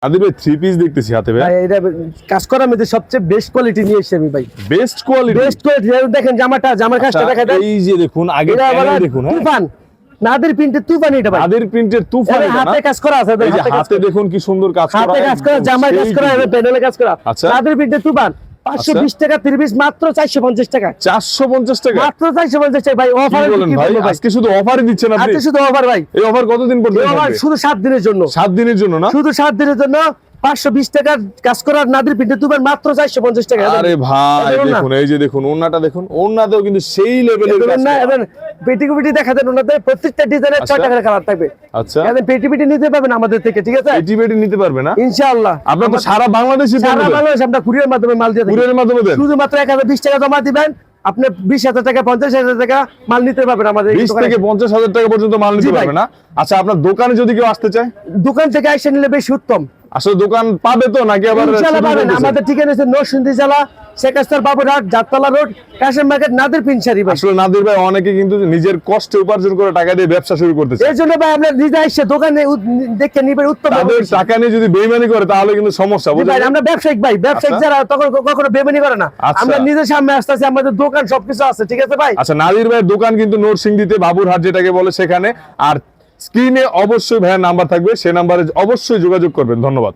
আদিব ভাই 3 পিস দেখতেছি হাতে ভাই। ভাই এটা কাজ করার মধ্যে সবচেয়ে বেস্ট কোয়ালিটি নিয়ে এসেছি আমি ভাই। Best quality. বেস্ট কোয়ালিটি দেখেন জামার কাজটা দেখা দেন। এই যে দেখুন আগে প্যানেল দেখুন, হ্যাঁ তুফান নাদের প্রিন্টের তুফান এটা ভাই। নাদের প্রিন্টের তুফান এটা না? হাতে কাজ করা আছে, এই যে হাতে দেখুন কি সুন্দর কাজ করা, হাতে কাজ করা, জামার কাজ করা, প্যানেলে কাজ করা। আচ্ছা। নাদের প্রিন্টের তুফান 520 টাকা 30 পিস মাত্র 450 টাকা। 450 টাকা মাত্র 450 টাকা ভাই। অফার বলেন ভাই, আজকে শুধু অফারই দিচ্ছেন আপনি? আজকে শুধু অফার ভাই। এই অফার কতদিন পর্যন্ত অফার থাকবে? শুধু 7 দিনের জন্য। 7 দিনের জন্য না? শুধু 7 দিনের জন্য 520 টাকা কাজ করার নাদের প্রিন্টের তুফান মাত্র 450 টাকা। আরে ভাই দেখুন, এই যে দেখুন ওন্নাটা দেখুন, ওন্নাতেও কিন্তু সেই লেভেলের কাজ না করা। এবং পেটিকুটি দেখা দেন ওনাদের প্রত্যেকটা ডিজাইনের 6 টাকার কালার থাকবে। আচ্ছা, এখন পেটিকুটি নিতে পারবেন আমাদের থেকে, ঠিক আছে? এটিবেটি নিতে পারবে না ইনশাআল্লাহ। আপনারা তো সারা বাংলাদেশে সারা বাংলাদেশ আমরা কুরিয়ার মাধ্যমে মাল দিয়ে থাকি। কুরিয়ারের মাধ্যমে দেন? শুধুমাত্র 1020 টাকা জমা দিবেন, আপনি 20,000 টাকা 50,000 টাকা মাল নিতে পারবেন আমাদের 20 থেকে 50,000 টাকা পর্যন্ত মাল নিতে জি ভাই। পারবে না? আচ্ছা, আপনার দোকানে যদি কেউ আসতে চায়, দোকান থেকে এসে নিলে বেশি উত্তম। আসলে দোকান পাবে তো নাকি আবার ইনশাআল্লাহ শুধু পাবেন। বলতেছেন? আমাদের ঠিকানা হচ্ছে নরসিংদী জেলা শেখাস্তার বাবুরহাট জাততলা রোড কাশেম মার্কেট নাদের পিনসারি ভাই। আসলে নাদির ভাই অনেকে কিন্তু নিজের কষ্টে উপার্জন করে টাকা দিয়ে ব্যবসা শুরু করতেছে। এই জন্য ভাই আমরা নিজে এসে দোকানে দেখে নিবেন উত্তম। তাদের টাকা নিয়ে যদি বেইমানি করে তাহলে কিন্তু সমস্যা, জি ভাই, বুঝলেন? আমরা ব্যবসায়িক ভাই, ব্যবসায়িক আচ্ছা। যারা তখন কখনো বেমানি করে না। আচ্ছা। আমরা নিজের সামনে আসতেছি, আমাদের দোকান সবকিছু আছে, ঠিক আছে ভাই? আচ্ছা, নাদির ভাইয়ের দোকান কিন্তু নরসিংদীতে বাবুরহাট যেটাকে বলে সেখানে। আর স্ক্রিনে অবশ্যই ভাইয়ের নাম্বার থাকবে, সেই নাম্বারে অবশ্যই যোগাযোগ করবেন। ধন্যবাদ।